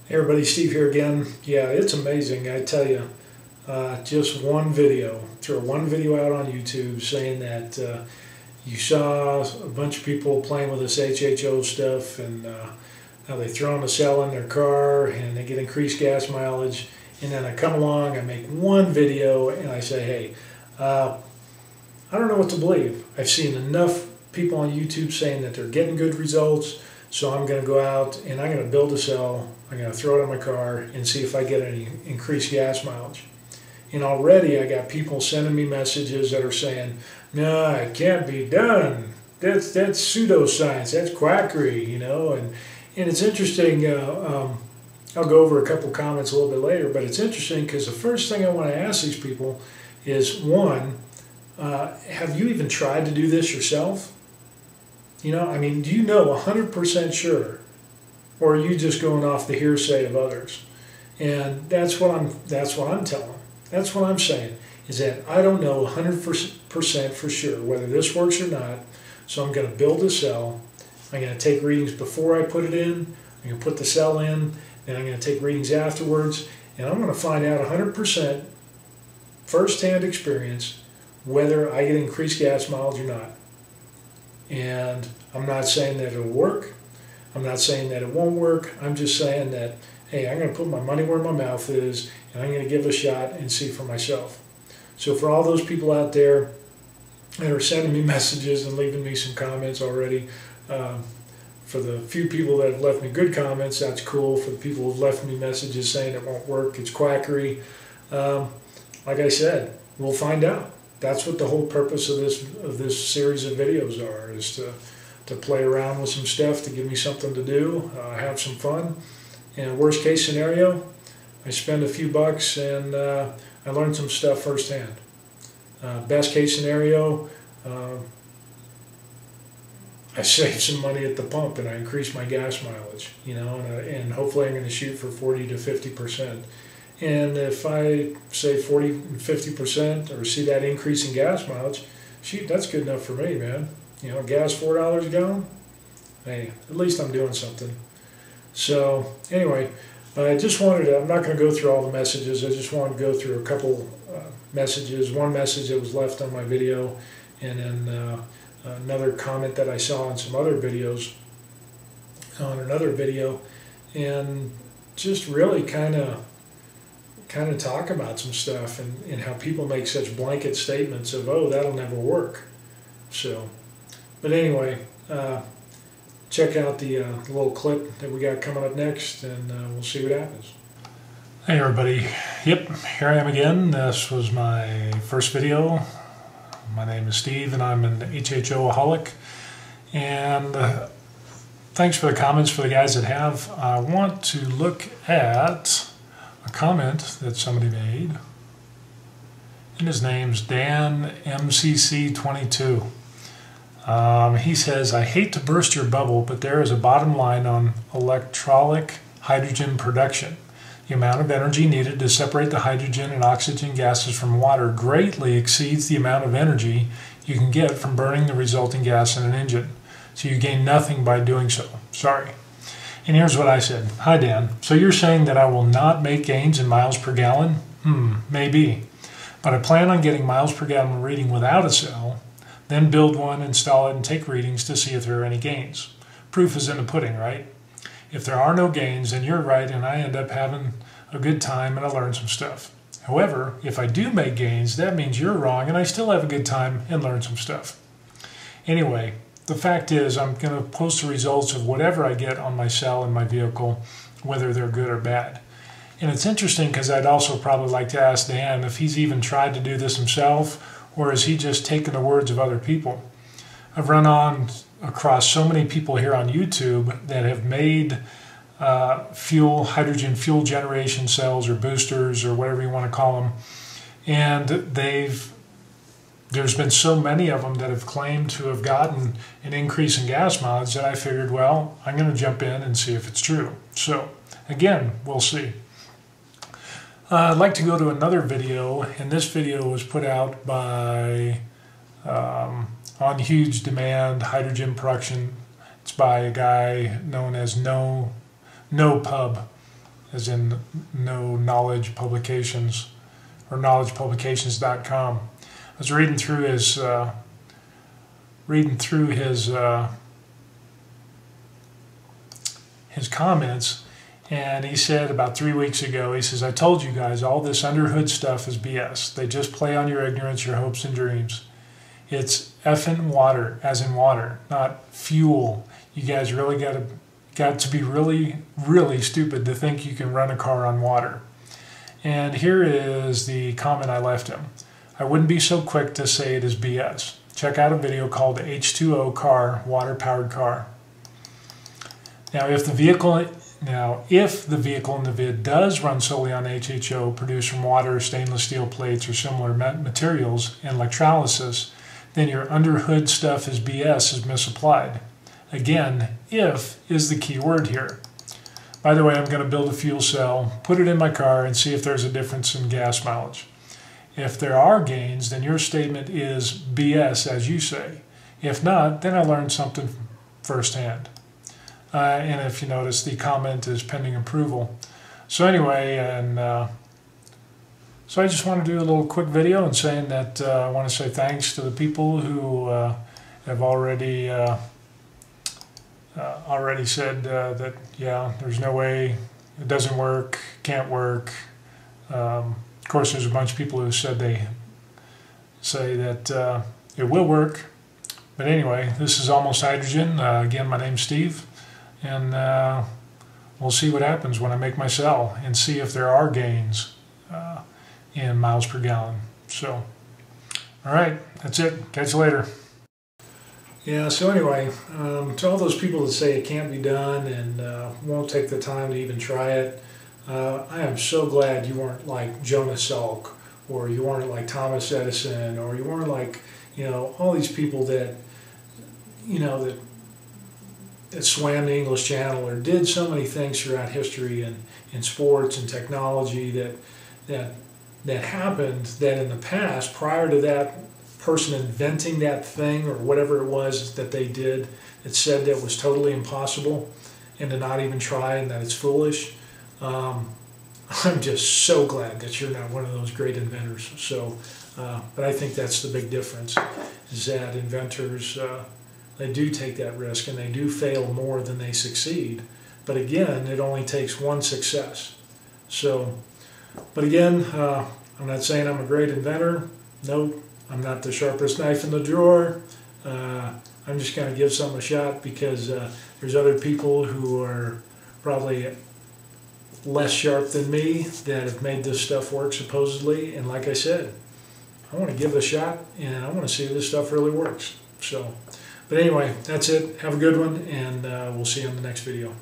Hey everybody, Steve here again. Yeah, it's amazing, I tell you. Just one video, throw one video out on YouTube saying that you saw a bunch of people playing with this HHO stuff and how they throw in a cell in their car and they get increased gas mileage. And then I come along, I make one video and I say, hey, I don't know what to believe. I've seen enough people on YouTube saying that they're getting good results, so I'm going to go out and I'm going to build a cell. I'm going to throw it in my car and see if I get any increased gas mileage. And already I got people sending me messages that are saying, no, it can't be done. That's pseudoscience. That's quackery, you know. And it's interesting. I'll go over a couple comments a little bit later, but it's interesting because the first thing I want to ask these people is, one, have you even tried to do this yourself? You know, I mean, do you know 100% sure? Or are you just going off the hearsay of others? And that's what I'm telling them. That's what I'm saying, is that I don't know 100% for sure whether this works or not. So I'm going to build a cell. I'm going to take readings before I put it in. I'm going to put the cell in. Then I'm going to take readings afterwards. And I'm going to find out 100% first-hand experience whether I get increased gas mileage or not. And I'm not saying that it'll work. I'm not saying that it won't work. I'm just saying that, hey, I'm going to put my money where my mouth is, and I'm going to give it a shot and see for myself. So for all those people out there that are sending me messages and leaving me some comments already, for the few people that have left me good comments, that's cool. For the people who have left me messages saying it won't work, it's quackery, like I said, we'll find out. That's what the whole purpose of this series of videos are, is to play around with some stuff, to give me something to do, have some fun. And worst case scenario, I spend a few bucks and I learn some stuff firsthand. Best case scenario, I save some money at the pump and I increase my gas mileage, you know, and hopefully I'm going to shoot for 40 to 50%. And if I say 40 and 50% or see that increase in gas mileage, shoot, that's good enough for me, man. You know, gas $4 a gallon, hey, at least I'm doing something. So anyway, I just wanted to, I'm not going to go through all the messages, I just wanted to go through a couple messages. One message that was left on my video, and then another comment that I saw on some other videos, on another video, and just really kind of talk about some stuff and how people make such blanket statements of, oh, that'll never work. So, but anyway, check out the little clip that we got coming up next, and we'll see what happens. Hey everybody, yep, here I am again. This was my first video. My name is Steve and I'm an HHO-aholic, and thanks for the comments for the guys that have. I want to look at a comment that somebody made, and his name's Dan MCC22. He says, I hate to burst your bubble, but there is a bottom line on electrolytic hydrogen production. The amount of energy needed to separate the hydrogen and oxygen gases from water greatly exceeds the amount of energy you can get from burning the resulting gas in an engine. So you gain nothing by doing so. Sorry. And here's what I said. Hi, Dan. So you're saying that I will not make gains in miles per gallon? Maybe. But I plan on getting miles per gallon reading without a cell, then build one, install it, and take readings to see if there are any gains. Proof is in the pudding, right? If there are no gains, then you're right, and I end up having a good time and I learn some stuff. However, if I do make gains, that means you're wrong, and I still have a good time and learn some stuff. Anyway, the fact is, I'm going to post the results of whatever I get on my cell and my vehicle, whether they're good or bad. And it's interesting because I'd also probably like to ask Dan if he's even tried to do this himself, or is he just taking the words of other people. I've run across so many people here on YouTube that have made hydrogen fuel generation cells or boosters or whatever you want to call them, and there's been so many of them that have claimed to have gotten an increase in gas mileage that I figured, well, I'm going to jump in and see if it's true. So again, we'll see. I'd like to go to another video, and this video was put out by On Huge Demand Hydrogen Production. It's by a guy known as No Pub. as in no knowledge publications, or knowledgepublications.com. I was reading through his comments, and he said about 3 weeks ago, he says, I told you guys all this underhood stuff is BS. They just play on your ignorance, your hopes and dreams. It's effing water, as in water, not fuel. You guys really got to be really, really stupid to think you can run a car on water. And here is the comment I left him. I wouldn't be so quick to say it is BS. Check out a video called H2O Car, Water-Powered Car. Now, if the vehicle in the vid does run solely on HHO produced from water, stainless steel plates, or similar materials in electrolysis, then your underhood stuff is BS, is misapplied. Again, if is the key word here. By the way, I'm going to build a fuel cell, put it in my car, and see if there's a difference in gas mileage. If there are gains, then your statement is BS, as you say. If not, then I learned something firsthand. And if you notice, the comment is pending approval. So anyway, so I just want to do a little quick video and saying that I want to say thanks to the people who have already said that, yeah, there's no way, it doesn't work, can't work. Of course, there's a bunch of people who said they say that it will work. But anyway, this is Almost Hydrogen. Again, my name's Steve. And we'll see what happens when I make my cell and see if there are gains in miles per gallon. So, all right, that's it. Catch you later. Yeah, so anyway, to all those people that say it can't be done and won't take the time to even try it, I am so glad you weren't like Jonas Salk, or you weren't like Thomas Edison, or you weren't like, all these people that, that swam the English Channel or did so many things throughout history and in sports and technology that happened, that in the past, prior to that person inventing that thing or whatever it was that they did, that said that was totally impossible and to not even try and that it's foolish. I'm just so glad that you're not one of those great inventors. So, but I think that's the big difference, is that inventors, they do take that risk and they do fail more than they succeed. But again, it only takes one success. So, but again, I'm not saying I'm a great inventor. Nope, I'm not the sharpest knife in the drawer. I'm just going to give something a shot because there's other people who are probably less sharp than me that have made this stuff work supposedly. And like I said, I want to give it a shot and I want to see if this stuff really works. So. But anyway, that's it. Have a good one, and we'll see you on the next video.